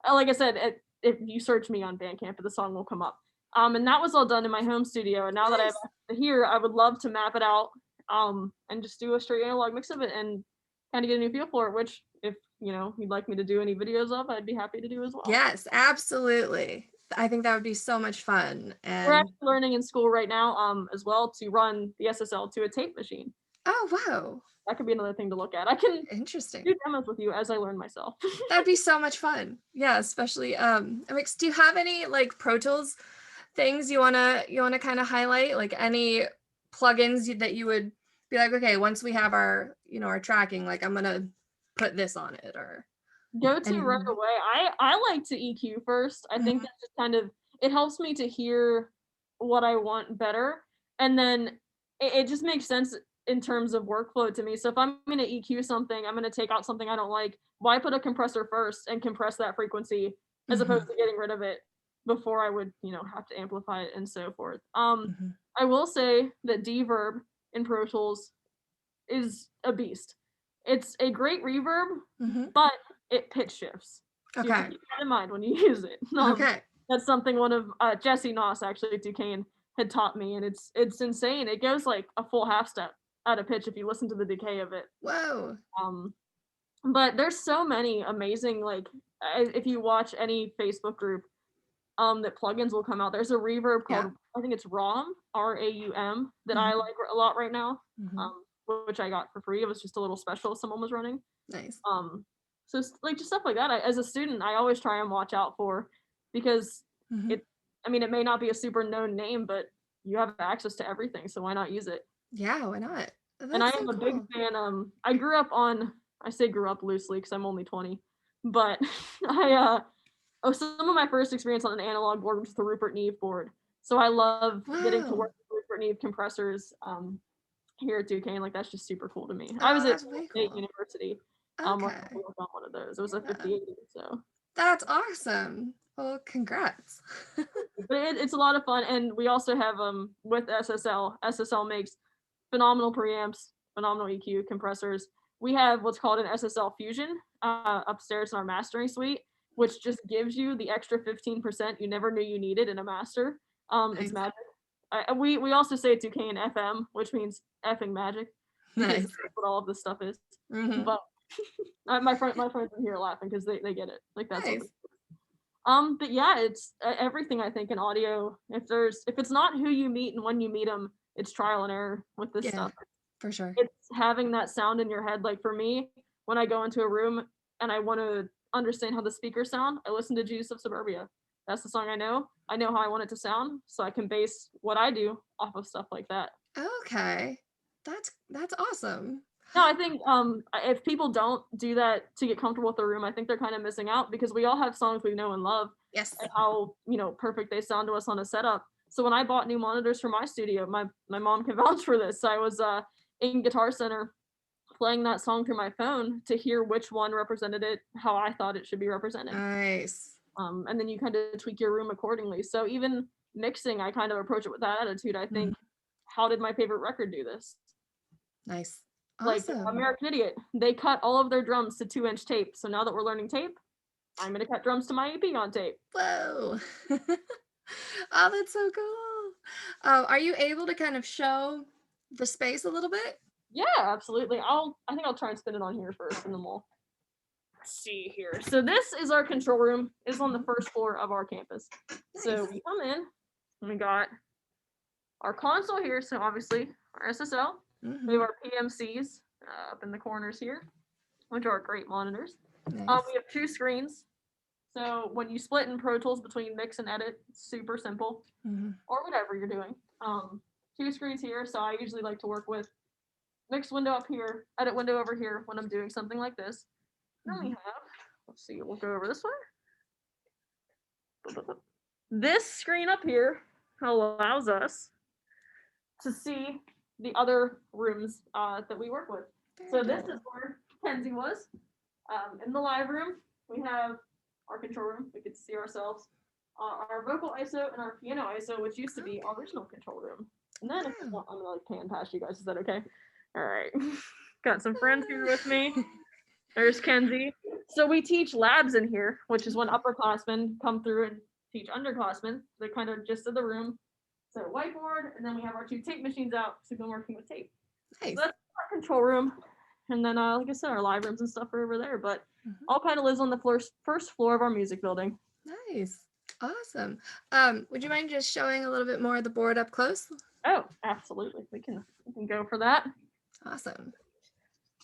like I said, if you search me on Bandcamp, the song will come up. And that was all done in my home studio. And now that I have Nice. access to here, I would love to map it out and just do a straight analog mix of it and kind of get a new feel for it, which if you'd like me to do any videos of, I'd be happy to do as well. Yes, absolutely. I think that would be so much fun. We're And actually learning in school right now as well to run the SSL to a tape machine. oh, wow. That could be another thing to look at. I can Interesting. do demos with you as I learn myself. That'd be so much fun. Yeah, especially Alex, do you have any like Pro Tools things you wanna kind of highlight? Like any plugins that you would be like, okay, once we have our, our tracking, like I'm gonna put this on it or Go to right anything? away. I like to EQ first. I think Mhm. that's just kind of it helps me to hear what I want better, and then it just makes sense in terms of workflow to me. So if I'm gonna EQ something, I'm gonna take out something I don't like. Why put a compressor first and compress that frequency as opposed Mhm. to getting rid of it before I would, have to amplify it and so forth. Mhm. I will say that Deverb in Pro Tools is a beast. It's a great reverb, Mhm. but it pitch shifts. So you have to Okay. keep that in mind when you use it. Okay. That's something one of Jesse Noss actually at Duquesne had taught me, and it's insane. It goes like a full half step out of pitch if you listen to the decay of it. Whoa. Um, but there's so many amazing like if you watch any Facebook group that plugins will come out. There's a reverb Yeah. called I think it's RAUM RAUM that I Mhm. like a lot right now. Mhm. Which I got for free. It was just a little special someone was running. Nice. So like just stuff like that. As a student, I always try and watch out for because Mhm. it. I mean, it may not be a super known name, but you have access to everything, so why not use it? Yeah, why not? And I That's so am a big cool. fan. I grew up on. I say grew up loosely because I'm only 20, but I some of my first experience on an analog board was the Rupert Neve board. So I love getting to Wow. work with Rupert Neve compressors here at Duquesne. Like that's just super cool to me. I Oh, was at that's way State cool. University when I Okay. worked on one of those. It was a Yeah. 5080, so That's awesome. Well, congrats. but it's a lot of fun. And we also have with SSL. SSL makes phenomenal preamps, phenomenal EQ compressors. We have what's called an SSL Fusion upstairs in our mastering suite, which just gives you the extra 15% you never knew you needed in a master. It's Nice. magic. We also say it Duquesne FM, which means effing magic, because Nice. that's what all of this stuff is. Mhm. But my friends are here laughing because they get it. Like that's what. Nice. But yeah, it's everything I think in audio. If it's not who you meet and when you meet them, it's trial and error with this Yeah, stuff. for sure. It's having that sound in your head. Like for me, when I go into a room and I want to understand how the speakers sound, I listen to Jesus of Suburbia. That's the song I know. I know how I want it to sound, so I can base what I do off of stuff like that. Okay. That's awesome. No, I think if people don't do that to get comfortable with the room, I think they're kind of missing out because we all have songs we know and love Yes. and how perfect they sound to us on a setup. So when I bought new monitors for my studio, my mom can vouch for this. I was in Guitar Center playing that song through my phone to hear which one represented it how I thought it should be represented. Nice. And then you kind of tweak your room accordingly. So even mixing, I kind of approach it with that attitude. I Mhm. think, how did my favorite record do this? Nice. Like Awesome. American Idiot, they cut all of their drums to 2-inch tape. So now that we're learning tape, I'm gonna cut drums to my EP on tape. Whoa. Oh, that's so cool. Are you able to kind of show the space a little bit? Yeah, absolutely. I think I'll try and spin it on here first, and then we'll see here. So this is our control room. It's on the first floor of our campus. So Nice. we come in, and we got our console here. So obviously our SSL. We have Mhm. our PMCs up in the corners here, which are great monitors. Nice. We have 2 screens. So when you split in Pro Tools between mix and edit, it's super simple, Mhm. or whatever you're doing. 2 screens here. So I usually like to work with mix window up here, edit window over here when I'm doing something like this. Then we Mhm. have, let's see, we'll go over this way. this screen up here allows us to see the other rooms that we work with. So this is where Kenzie was. In the live room, we have our control room. We get to see ourselves. Our vocal ISO and our piano ISO, which used to be our original control room. And then if you want, I'm gonna like pan past you guys. Is that okay? All right. Got some friends here with me. There's Kenzie. So we teach labs in here, which is when upperclassmen come through and teach underclassmen. They're kind of just in the room. So whiteboard, and then we have our 2 tape machines out. So we've been working with tape. Nice. So that's our control room. And then, like I said, our live rooms and stuff are over there. But all kind of lives on the first floor of our music building. Nice. Awesome. Would you mind just showing a little bit more of the board up close? Oh, absolutely. We can go for that. Awesome.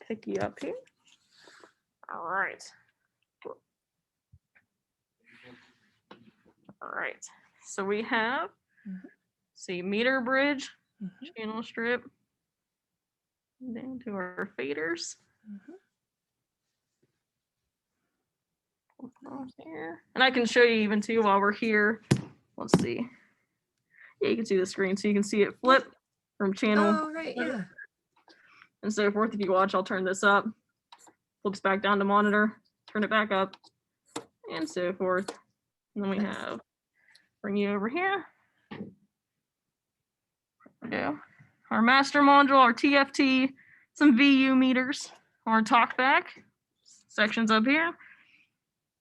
Pick you up here. All right. All right. So we have, see, meter bridge, channel strip, down to our faders. Here. And I can show you even too while we're here. Let's see. Yeah, you can see the screen, so you can see it flip from channel. Oh, right, yeah. And so forth. If you watch, I'll turn this up. Flips back down to monitor. Turn it back up, and so forth. And then we have, bring you over here. Yeah, our master module, our TFT, some VU meters, our talkback sections up here.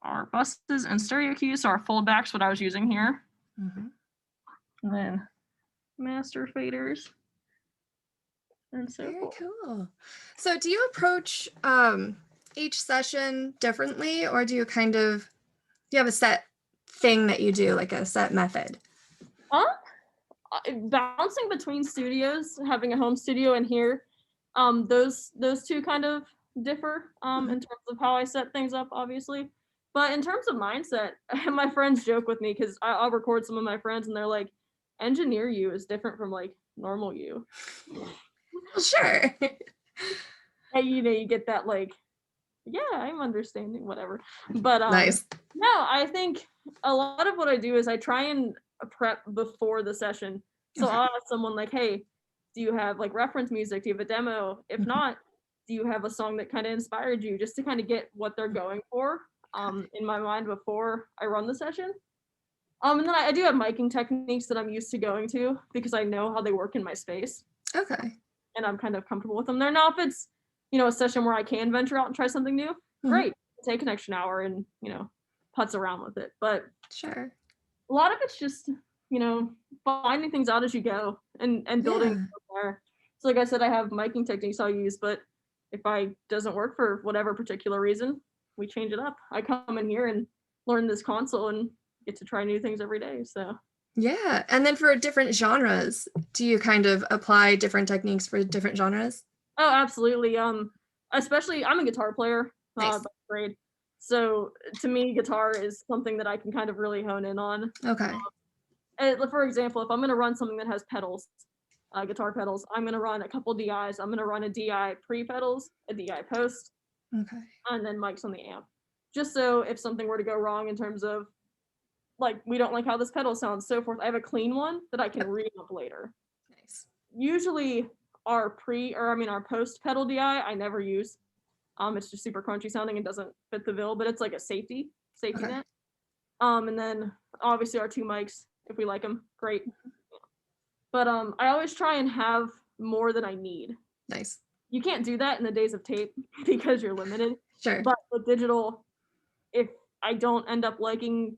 Our buses and stereo cues, so our foldbacks, what I was using here. And then master faders and so Very forth. cool. So do you approach each session differently, or do you have a set thing that you do, like a set method? Bouncing between studios, having a home studio and here, those two kind of differ in terms of how I set things up, obviously. But in terms of mindset, my friends joke with me because I'll record some of my friends and they're like, engineer you is different from like normal you. Sure. And you get that like, yeah, I'm understanding, whatever. But Nice. no, I think a lot of what I do is I try and prep before the session. So I'll ask someone like, hey, do you have like reference music? Do you have a demo? If not, do you have a song that kind of inspired you, just to kind of get what they're going for in my mind before I run the session. And then I do have miking techniques that I'm used to going to because I know how they work in my space. Okay. And I'm kind of comfortable with them there. Now, if it's, a session where I can venture out and try something new, great. Take an extra hour and, putz around with it. But sure. A lot of it's just, finding things out as you go and building from there. So like I said, I have miking techniques I'll use, but if I doesn't work for whatever particular reason, we change it up. I come in here and learn this console and get to try new things every day. So yeah. And then for different genres, do you kind of apply different techniques for different genres? Oh, absolutely. Especially I'm a guitar player by grade. So to me, guitar is something that I can kind of really hone in on. Okay. For example, if I'm going to run something that has pedals, guitar pedals, I'm going to run a couple DIs. I'm going to run a DI pre-pedals, a DI post, and then mics on the amp. Just so if something were to go wrong in terms of, like, we don't like how this pedal sounds, so forth, I have a clean one that I can re-amp later. Nice. Usually our post pedal DI, I never use. It's just super crunchy sounding and doesn't fit the bill, but it's like a safety net. And then obviously our 2 mics, if we like them, great. But I always try and have more than I need. Nice. You can't do that in the days of tape because you're limited. Sure. But with digital, if I don't end up liking,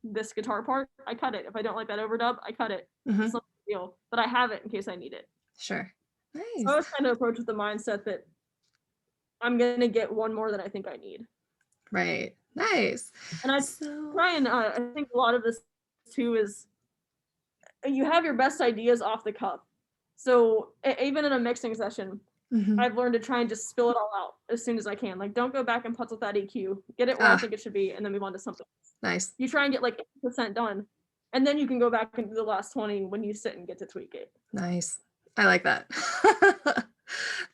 this guitar part, I cut it. If I don't like that overdub, I cut it. It's not a big deal, but I have it in case I need it. Sure. Nice. So I always kind of approach with the mindset that I'm gonna get one more than I think I need. Right. Nice. And I try and I think a lot of this too is you have your best ideas off the cuff. So even in a mixing session, I've learned to try and just spill it all out as soon as I can. Like, don't go back and putz with that EQ. Get it where I think it should be, and then move on to something else. Nice. You try and get like 8% done, and then you can go back and do the last 20 when you sit and get to tweak it. Nice. I like that.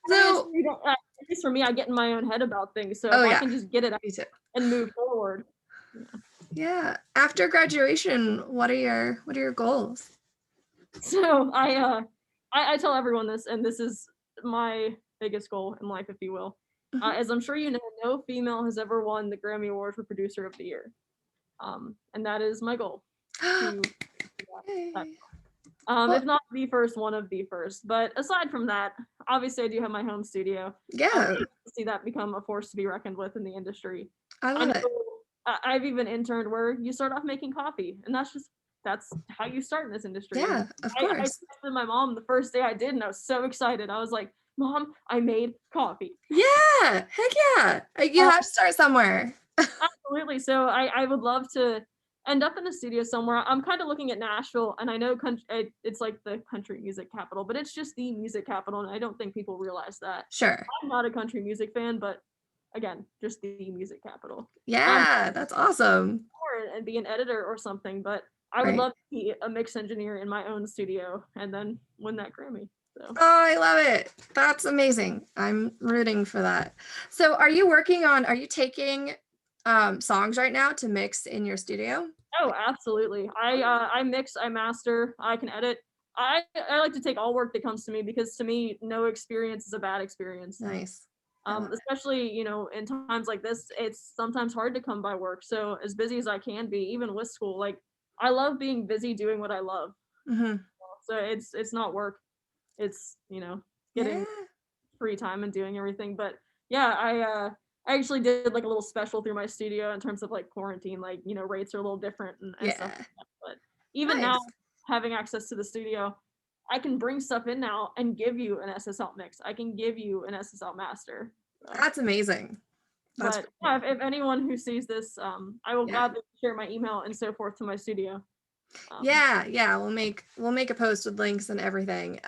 So, at least for me, I get in my own head about things. So if I can just get it out and move forward. Yeah. After graduation, what are your goals? So I tell everyone this, and this is my biggest goal in life, if you will. Mhm. As I'm sure you know, no female has ever won the Grammy Award for Producer of the Year. And that is my goal to do that. Yay. If Well, not the first, one of the first. But aside from that, obviously I do have my home studio. yeah, I see that become a force to be reckoned with in the industry. I I love know it. I've even interned where you start off making coffee, and that's how you start in this industry. And Yeah, of I course. texted my mom the first day I did, and I was so excited. I was like, "Mom, I made coffee." Yeah, heck yeah. You Uh, have to start somewhere. Absolutely. So I would love to end up in a studio somewhere. I'm kind of looking at Nashville, and I know it's like the country music capital, but it's just the music capital, and I don't think people realize that. Sure. I'm not a country music fan, but again, just the music capital. Yeah, that's awesome. And be an editor or something, but I would Right. love to be a mix engineer in my own studio and then win that Grammy. So Oh, I love it. That's amazing. I'm rooting for that. So are you taking songs right now to mix in your studio? oh, absolutely. I mix, I master, I can edit. I like to take all work that comes to me because to me, no experience is a bad experience. Nice. I love it. Especially, in times like this, it's sometimes hard to come by work. So as busy as I can be, even with school, like I love being busy doing what I love. Hmm. So it's not work. It's, Yeah. getting free time and doing everything. But yeah, I actually did like a little special through my studio in terms of like quarantine, like, rates are a little different and stuff like Yeah. that. But even now, Nice. having access to the studio, I can bring stuff in now and give you an SSL mix. I can give you an SSL master. So, That's amazing. That's but cool. yeah, if anyone who sees this, I will Yeah. gladly share my email and so forth to my studio. Um, Yeah, yeah, we'll make a post with links and everything.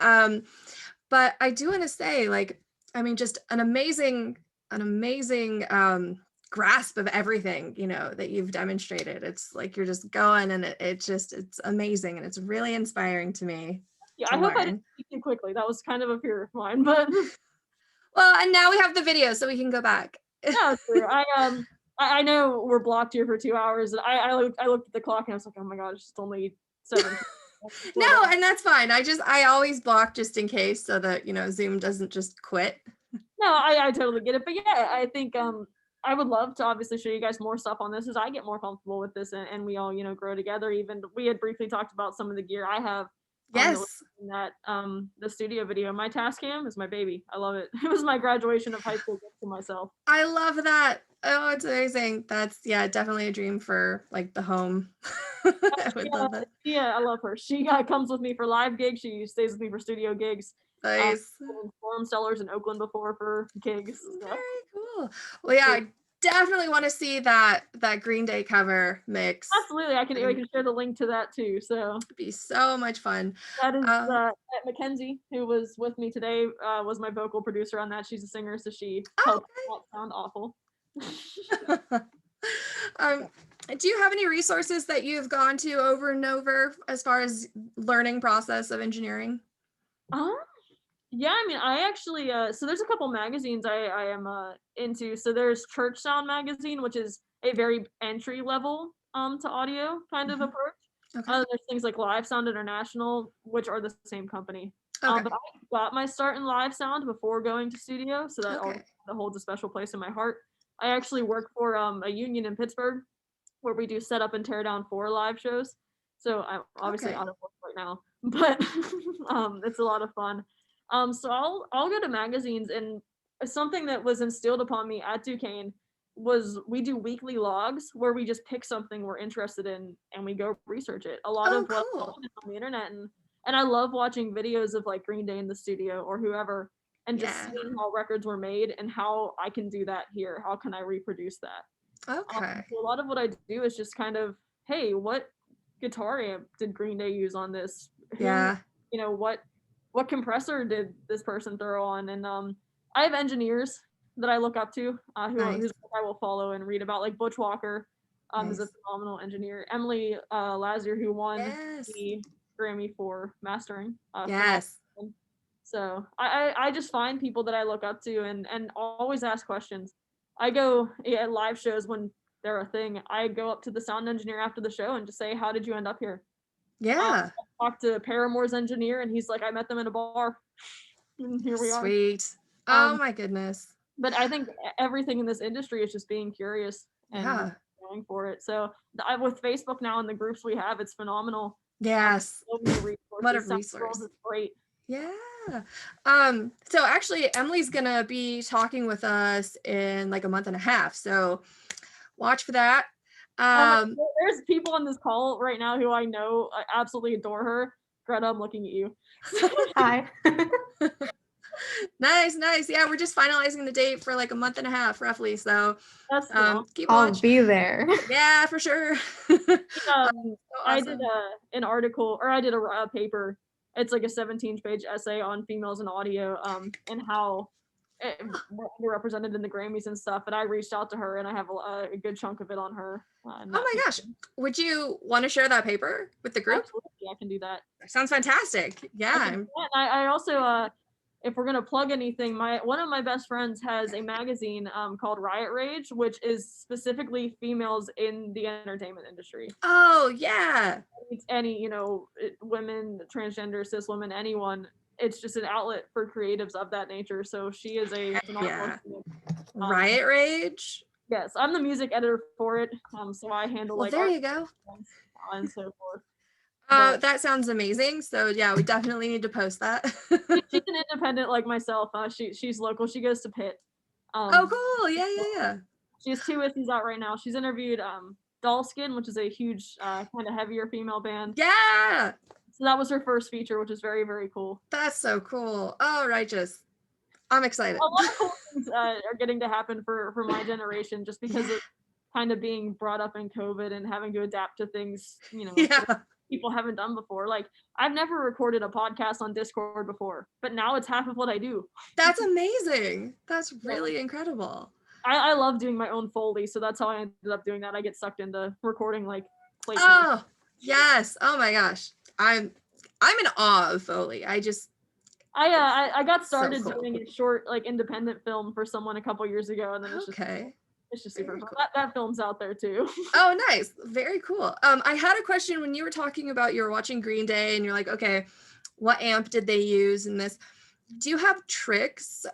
But I do want to say, like, I mean, just an amazing grasp of everything, that you've demonstrated. It's like you're just going and it's amazing and it's really inspiring to me yeah, to I hope I didn't learn. speak too quickly. That was kind of a fear of mine, but Well, and now we have the video so we can go back. no, it's true. I know we're blocked here for 2 hours, and I looked at the clock and I was like, "Oh my god, it's just only 7 No, before that." and that's fine. I always block just in case so that, Zoom doesn't just quit. No, I totally get it, but yeah, I think, I would love to obviously show you guys more stuff on this as I get more comfortable with this and we all, grow together. Even we had briefly talked about some of the gear I have, that was Yes. in that, the studio video. My Tascam is my baby. I love it. It was my graduation of high school gift to myself. I love that. Oh, it's amazing. That's, yeah, definitely a dream for like the home. I would Yeah, love that. yeah, I love her. She, comes with me for live gigs, she stays with me for studio gigs. Nice. Been in Forum Sellers in Oakland before for gigs, so Very cool. Well, yeah, I definitely want to see that Green Day cover mix. absolutely, I can share the link to that too, so It'd be so much fun. that is, Uh, Mackenzie, who was with me today, was my vocal producer on that. She's a singer, so she oh, helped not sound awful. okay. um, do you have any resources that you've gone to over and over as far as learning process of engineering? Um, yeah, I mean, I actually, so there's a couple magazines I am, into. So there's Church Sound magazine, which is a very entry level, to audio kind of Mhm. approach. Okay. There's things like Live Sound International, which are the same company. Okay. But I got my start in live sound before going to studio, so Okay. that holds a special place in my heart. I actually work for, a union in Pittsburgh where we do set up and tear down for live shows. So I'm obviously Okay. out of work right now, but it's a lot of fun. So I'll go to magazines, and something that was instilled upon me at Duquesne was we do weekly logs where we just pick something we're interested in and we go research it. A lot Oh, of what I cool. find is on the internet, and I love watching videos of like Green Day in the studio or whoever and just Yeah. seeing how records were made and how I can do that here. How can I reproduce that? Okay. So a lot of what I do is just kind of, hey, what guitar amp did Green Day use on this? Who, Yeah. what compressor did this person throw on? And I have engineers that I look up to, Nice. whose work I will follow and read about. Like Butch Walker, is a Nice. phenomenal engineer. Emily Lazier, who won Yes. the Grammy for mastering, phenomenal. Yes. So I just find people that I look up to and always ask questions. I go at live shows when they're a thing. I go up to the sound engineer after the show and just say, how did you end up here? Yeah. I talked to Paramore's engineer and he's like, I met them in a bar. And here we are. Sweet. Oh Um, my goodness. But I think everything in this industry is just being curious and Yeah. going for it. So with Facebook now and the groups we have, it's phenomenal. Yes. So many resources. What a Sound resource. Girls is great. Yeah. So actually Emily's gonna be talking with us in like a month and a half. So watch for that. There's people on this call right now who I know absolutely adore her. Greta, I'm looking at you. Hi. Nice. Yeah, we're just finalizing the date for like a month and a half roughly. So That's phenomenal. keep I'll watch. be there. Yeah, for sure. I did an article, or I did a paper. It's like a 17-page essay on females in audio, and how we're underrepresented in the Grammys and stuff. And I reached out to her, and I have a good chunk of it on her. Oh my gosh. Would you want to share that paper with the group? Absolutely, I can do that. Sounds fantastic. Yeah. I also, if we're gonna plug anything, one of my best friends has a magazine called Riot Rage, which is specifically females in the entertainment industry. Oh yeah. It's any, women, transgender, cis women, anyone. It's just an outlet for creatives of that nature. So she is Riot Rage. Yes, I'm the music editor for it. So I handle Well, there you go. And so forth. That sounds amazing. So yeah, we definitely need to post that. She's an independent like myself. She's local. She goes to Pitt. Oh, cool. Yeah. She has 2 issues out right now. She's interviewed Dollskin, which is a huge kind of heavier female band. Yeah. So that was her first feature, which is very, very cool. That's so cool. Oh, righteous. I'm excited. A lot of cool things are getting to happen for my generation, just because of kind of being brought up in COVID and having to adapt to things, that people haven't done before. Like, I've never recorded a podcast on Discord before, but now it's half of what I do. That's amazing. That's really incredible. I love doing my own Foley, so that's how I ended up doing that. I get sucked into recording like placements. Oh, yes. Oh my gosh. I'm in awe of Foley. I got started so cool. doing a short like independent film for someone a couple years ago, and then it's just super fun. Cool. That film's out there too. Oh, nice. Very cool. I had a question when you were talking about you were watching Green Day and you're like, okay, what amp did they use in this? Do you have tricks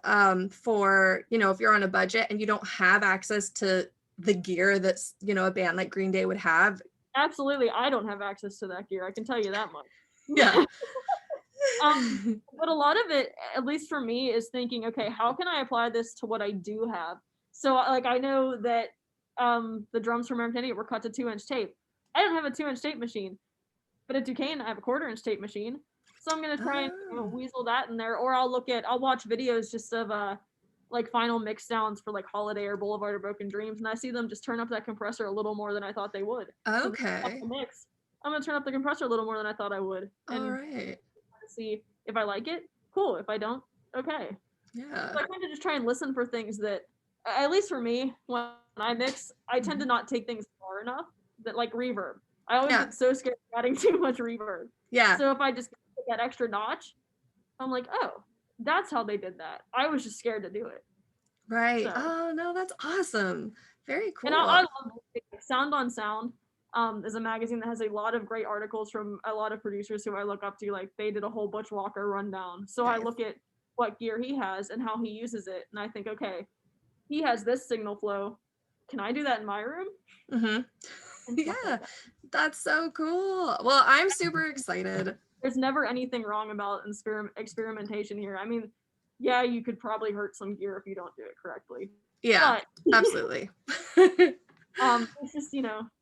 for, if you're on a budget and you don't have access to the gear that's, a band like Green Day would have? Absolutely. I don't have access to that gear. I can tell you that much. Yeah. But a lot of it, at least for me, is thinking, okay, how can I apply this to what I do have? So like, I know that the drums from American Idiot were cut to 2-inch tape. I don't have a 2-inch tape machine, but at Duquesne, I have a 1/4-inch tape machine. So I'm going to try and weasel that in there, or I'll watch videos just of like final mix downs for like Holiday or Boulevard of Broken Dreams, and I see them just turn up that compressor a little more than I thought they would. Okay. So mix, I'm going to turn up the compressor a little more than I thought I would. And all right. see if I like it, cool. If I don't, okay. Yeah. So I kind of just try and listen for things that, at least for me, when I mix, I tend to not take things far enough. That like reverb. I always get so scared of adding too much reverb. Yeah. So if I just get that extra notch, I'm like, oh, that's how they did that. I was just scared to do it. Right. So. Oh no, that's awesome. Very cool. And I love Sound on Sound. Is a magazine that has a lot of great articles from a lot of producers who I look up to. Like, they did a whole Butch Walker rundown. So nice. I look at what gear he has and how he uses it, and I think, okay, he has this signal flow. Can I do that in my room? Mm-hmm. Yeah, that's so cool. Well, I'm super excited. There's never anything wrong about experimentation here. I mean, yeah, you could probably hurt some gear if you don't do it correctly. Yeah, absolutely. It's just,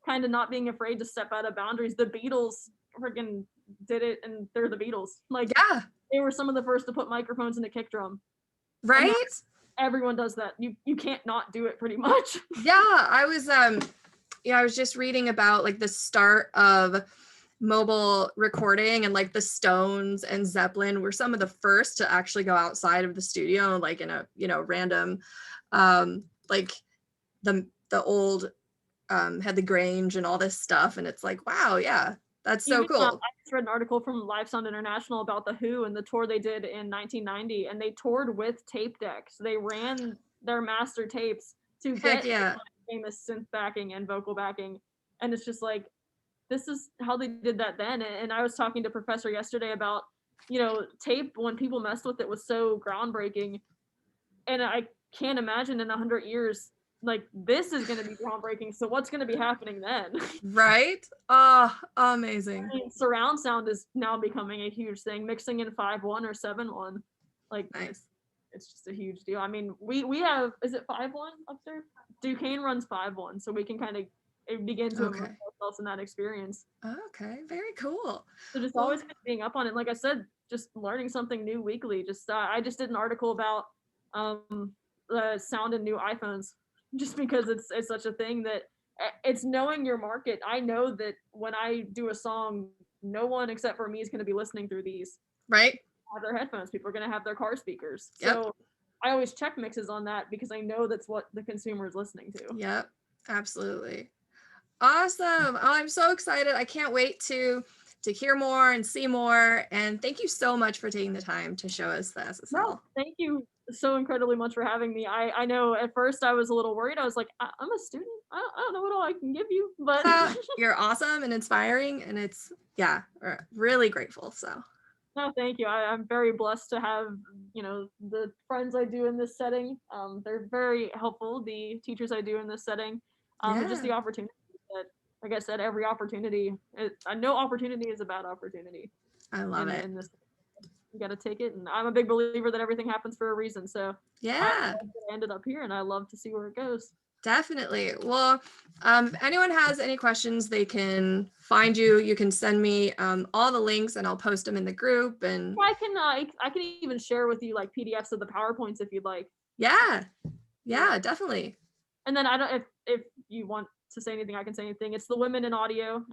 kind of not being afraid to step out of boundaries. The Beatles freaking did it, and they're the Beatles. Like, yeah, they were some of the first to put microphones in a kick drum. Right? Everyone does that. You can't not do it pretty much. Yeah, I was just reading about like the start of mobile recording, and like the Stones and Zeppelin were some of the first to actually go outside of the studio, like in a random like the old had the Grange and all this stuff, and it's like, wow, yeah, that's so cool. I just read an article from Live Sound International about the Who and the tour they did in 1990, and they toured with tape decks. They ran their master tapes to get famous synth backing and vocal backing. And it's just like, this is how they did that then. And I was talking to Professor yesterday about, tape when people messed with it was so groundbreaking. And I can't imagine in 100 years, like this is going to be groundbreaking. So what's going to be happening then? Right? Oh, amazing. I mean, surround sound is now becoming a huge thing. Mixing in 5.1 or 7.1, like Nice. it's just a huge deal. I mean, we have, is it 5.1 up there? Duquesne runs 5.1, so we can kind of begin to immerse ourselves in that experience. Okay, very cool. So just Well, always being up on it. Like I said, just learning something new weekly. Just I just did an article about the sound in new iPhones, just because it's such a thing that it's knowing your market. I know that when I do a song, no one except for me is going to be listening through these. right? Have their headphones. People are going to have their car speakers. Yep. So I always check mixes on that because I know that's what the consumer is listening to. Yep, absolutely. Awesome. Oh, I'm so excited. I can't wait to hear more and see more. And thank you so much for taking the time to show us the SSL. No, thank you so incredibly much for having me. I know at first I was a little worried. I was like, I'm a student. I don't know what all I can give you, but You're awesome and inspiring, and it's we're really grateful. So no, thank you. I'm very blessed to have, the friends I do in this setting. They're very helpful. The teachers I do in this setting, and just the opportunity that, like I said, every opportunity, no opportunity is a bad opportunity. I love it. In this, you got to take it. And I'm a big believer that everything happens for a reason. So yeah, I ended up here, and I love to see where it goes. Definitely. Well, anyone has any questions, they can find you. You can send me all the links, and I'll post them in the group. And I can even share with you like PDFs of the PowerPoints if you'd like. Yeah, definitely. And then I don't if you want to say anything, I can say anything. It's the Women in Audio,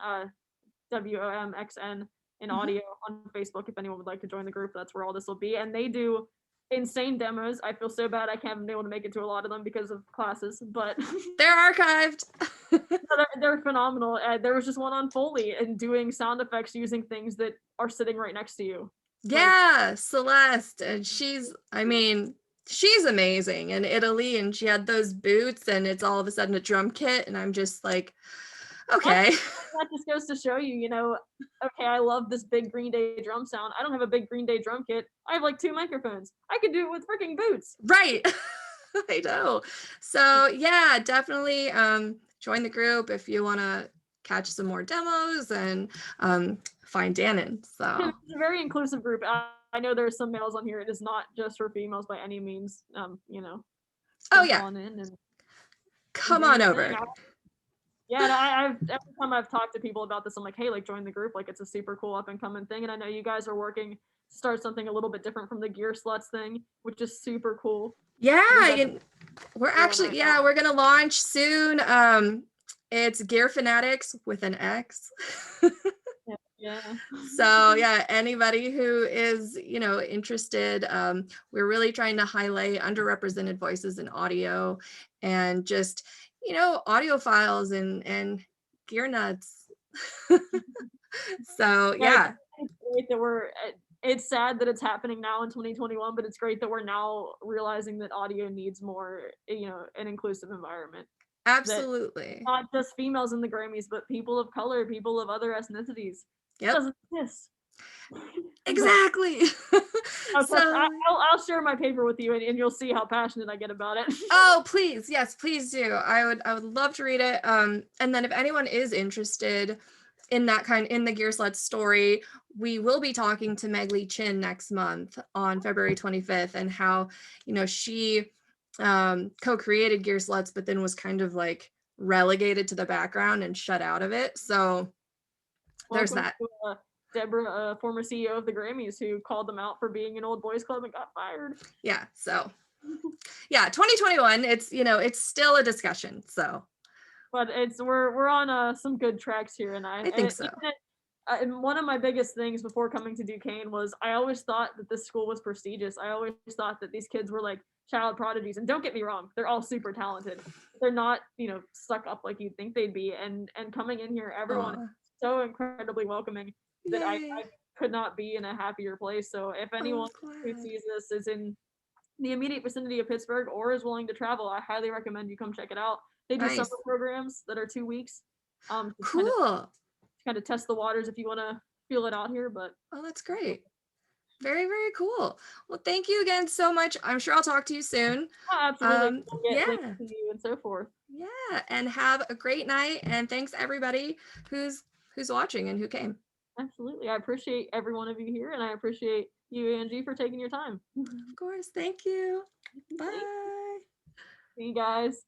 WOMXN in audio on Facebook. If anyone would like to join the group, that's where all this will be. And they do insane demos. I feel so bad I haven't been able to make it to a lot of them because of classes, but they're archived. they're phenomenal. There was just one on Foley and doing sound effects using things that are sitting right next to you. Yeah, Celeste, and she's amazing in Italy, and she had those boots, and it's all of a sudden a drum kit, and I'm just like, okay. That just goes to show you, okay, I love this big Green Day drum sound. I don't have a big Green Day drum kit. I have like 2 microphones. I could do it with freaking boots. Right. I know. So yeah, definitely join the group if you want to catch some more demos and find Dannon. So it's a very inclusive group. I know there's some males on here. It is not just for females by any means. Oh yeah. Come on over. Yeah, every time I've talked to people about this, I'm like, hey, like join the group. Like it's a super cool up and coming thing. And I know you guys are working to start something a little bit different from the Gear Sluts thing, which is super cool. Yeah, we're actually, we're gonna launch soon. It's Gear Fanatics with an X. Yeah. So yeah, anybody who is, interested, we're really trying to highlight underrepresented voices in audio and just, audiophiles and gear nuts. So yeah. It's great that it's sad that it's happening now in 2021, but it's great that we're now realizing that audio needs more, an inclusive environment. Absolutely. Not just females in the Grammys, but people of color, people of other ethnicities. Yep. It doesn't exist. Exactly. So I'll share my paper with you, and you'll see how passionate I get about it. Oh, please. Yes, please do. I would love to read it. And then if anyone is interested in the Gear Sluts story, we will be talking to Meg Lee Chin next month on February 25th, and how, she co-created Gear Sluts, but then was kind of like relegated to the background and shut out of it. So there's that. To, Deborah, former CEO of the Grammys, who called them out for being an old boys club and got fired. Yeah. So yeah, 2021, it's still a discussion. So but we're on some good tracks here, and I think so. And one of my biggest things before coming to Duquesne was I always thought that this school was prestigious. I always thought that these kids were like child prodigies, and don't get me wrong, they're all super talented. They're not, stuck up like you'd think they'd be. And coming in here, everyone is so incredibly welcoming that I could not be in a happier place. So if anyone who sees this is in the immediate vicinity of Pittsburgh or is willing to travel, I highly recommend you come check it out. They do Nice. summer programs that are 2 weeks. To Cool. kind of test the waters if you want to feel it out here. But Oh, that's great. Very, very cool. Well, thank you again so much. I'm sure I'll talk to you soon. absolutely, we'll get links Yeah. to you and so forth. Yeah. And have a great night. And thanks everybody who's watching and who came. Absolutely. I appreciate every one of you here, and I appreciate you, Angie, for taking your time. Of course. Thank you. Thanks. Bye. See you guys.